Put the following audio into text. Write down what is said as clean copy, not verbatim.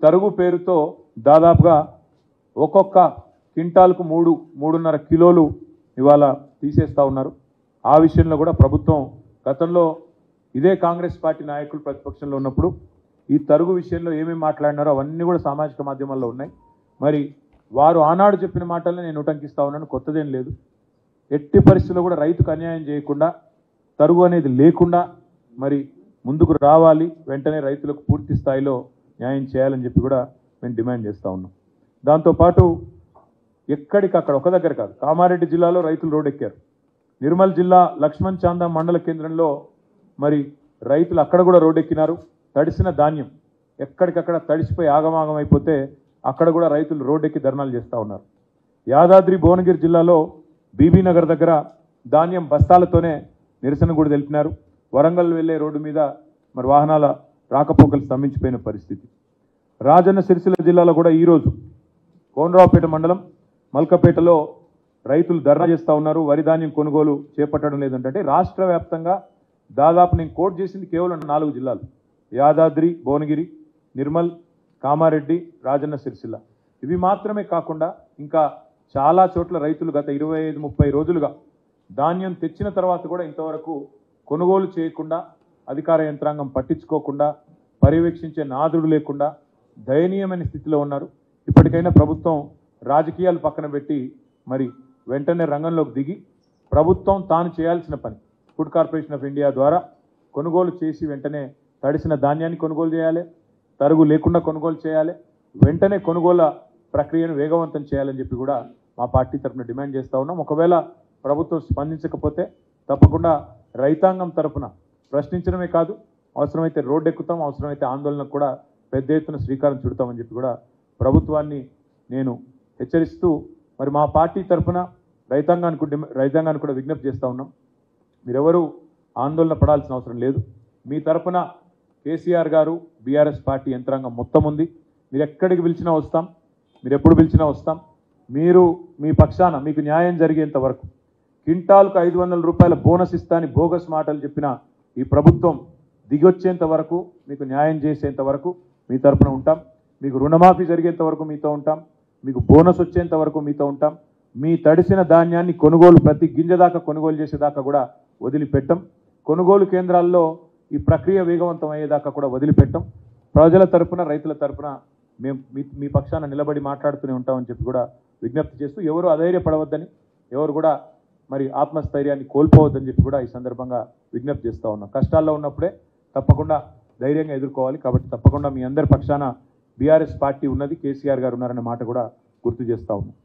తరుగు పేరుతో దాదాపుగా ఒక్కొక్క క్వింటాల్కు 3.5 కిలోలు ఇవాళ తీసేస్తూ ఉన్నారు. ఆ విషయంలో కూడా ప్రభుత్వం గతంలో ఇదే కాంగ్రెస్ పార్టీ నాయకులు ప్రతిపక్షంలో ఉన్నప్పుడు ఈ తరుగు విషయంలో ఏమేమి మాట్లాడినారో అవన్నీ కూడా సామాజిక మాధ్యమాల్లో ఉన్నాయి. మరి వారు ఆనాడు చెప్పిన మాటల్ని నేను ఉటంకిస్తా ఉన్నాను, కొత్తదేం లేదు. ఎట్టి పరిస్థితుల్లో కూడా రైతుకు అన్యాయం చేయకుండా, తరుగు అనేది లేకుండా మరి ముందుకు రావాలి, వెంటనే రైతులకు పూర్తి స్థాయిలో న్యాయం చేయాలని చెప్పి కూడా మేము డిమాండ్ చేస్తూ ఉన్నాం. దాంతోపాటు ఎక్కడికక్కడ ఒక దగ్గర కాదు, కామారెడ్డి జిల్లాలో రైతులు రోడ్డెక్కారు. నిర్మల్ జిల్లా లక్ష్మణ్ చాందా మండల కేంద్రంలో మరి రైతులు అక్కడ కూడా రోడ్డెక్కినారు. తడిసిన ధాన్యం ఎక్కడికక్కడ తడిసిపోయి ఆగమాగం అయిపోతే అక్కడ కూడా రైతులు రోడ్డెక్కి ధర్నాలు చేస్తూ ఉన్నారు. యాదాద్రి భువనగిరి జిల్లాలో బీబీనగర్ దగ్గర ధాన్యం బస్తాలతోనే నిరసన కూడా తెలిపినారు. వరంగల్ వెళ్లే రోడ్డు మీద మరి వాహనాల రాకపోకలు స్తంభించిపోయిన పరిస్థితి. రాజన్న సిరిసిల్ల జిల్లాలో కూడా ఈరోజు కోనరావుపేట మండలం మల్కపేటలో రైతులు ధర్నా చేస్తూ ఉన్నారు. వరి ధాన్యం కొనుగోలు చేపట్టడం లేదంటే రాష్ట్ర వ్యాప్తంగా దాదాపు నేను కోట్ చేసింది కేవలం 4 జిల్లాలు: యాదాద్రి భువనగిరి, నిర్మల్, కామారెడ్డి, రాజన్న సిరిసిల్ల. ఇవి మాత్రమే కాకుండా ఇంకా చాలా చోట్ల రైతులు గత 25-30 రోజులుగా ధాన్యం తెచ్చిన తర్వాత కూడా ఇంతవరకు కొనుగోలు చేయకుండా, అధికార యంత్రాంగం పట్టించుకోకుండా, పర్యవేక్షించే నాదుడు లేకుండా దయనీయమైన స్థితిలో ఉన్నారు. ఇప్పటికైనా ప్రభుత్వం రాజకీయాలు పక్కన పెట్టి మరి వెంటనే రంగంలోకి దిగి ప్రభుత్వం తాను చేయాల్సిన పని ఫుడ్ కార్పొరేషన్ ఆఫ్ ఇండియా ద్వారా కొనుగోలు చేసి వెంటనే తడిసిన ధాన్యాన్ని కొనుగోలు చేయాలి, తరుగు లేకుండా కొనుగోలు చేయాలి, వెంటనే కొనుగోలు ప్రక్రియను వేగవంతం చేయాలని చెప్పి కూడా మా పార్టీ తరఫున డిమాండ్ చేస్తూ ఉన్నాం. ఒకవేళ ప్రభుత్వం స్పందించకపోతే తప్పకుండా రైతాంగం తరఫున ప్రశ్నించడమే కాదు, అవసరమైతే రోడ్డు ఎక్కుతాం, అవసరమైతే ఆందోళనకు కూడా పెద్ద ఎత్తున శ్రీకారం చుడతామని చెప్పి కూడా ప్రభుత్వాన్ని నేను హెచ్చరిస్తూ మరి మా పార్టీ తరఫున రైతాంగానికి కూడా విజ్ఞప్తి చేస్తూ ఉన్నాం. మీరెవరూ ఆందోళన పడాల్సిన అవసరం లేదు. మీ తరఫున కేసీఆర్ గారు, బీఆర్ఎస్ పార్టీ యంత్రాంగం మొత్తం ఉంది. మీరు ఎక్కడికి పిలిచినా వస్తాం, మీరు ఎప్పుడు పిలిచినా వస్తాం. మీరు మీ పక్షాన మీకు న్యాయం జరిగేంత వరకు, క్వింటాల్కు 500 రూపాయల బోనస్ ఇస్తా అని బోగస్ మాటలు చెప్పిన ఈ ప్రభుత్వం దిగొచ్చేంత వరకు, మీకు న్యాయం చేసేంత వరకు మీ తరఫున ఉంటాం. మీకు రుణమాఫీ జరిగేంత వరకు మీతో ఉంటాం. మీకు బోనస్ వచ్చేంత వరకు మీతో ఉంటాం. మీ తడిసిన ధాన్యాన్ని కొనుగోలు ప్రతి గింజ దాకా కొనుగోలు చేసేదాకా కూడా వదిలిపెట్టం. కొనుగోలు కేంద్రాల్లో ఈ ప్రక్రియ వేగవంతం అయ్యేదాకా కూడా వదిలిపెట్టం. ప్రజల తరపున, రైతుల తరపున మేము మీ పక్షాన నిలబడి మాట్లాడుతూనే ఉంటామని చెప్పి కూడా విజ్ఞప్తి చేస్తూ, ఎవరు అధైర్యపడవద్దని, ఎవరు కూడా మరి ఆత్మస్థైర్యాన్ని కోల్పోవద్దని చెప్పి కూడా ఈ సందర్భంగా విజ్ఞప్తి చేస్తూ ఉన్నాం. కష్టాల్లో ఉన్నప్పుడే తప్పకుండా ధైర్యంగా ఎదుర్కోవాలి. కాబట్టి తప్పకుండా మీ అందరి పక్షాన బీఆర్ఎస్ పార్టీ ఉన్నది, కేసీఆర్ గారు ఉన్నారనే మాట కూడా గుర్తు చేస్తూ ఉన్నాం.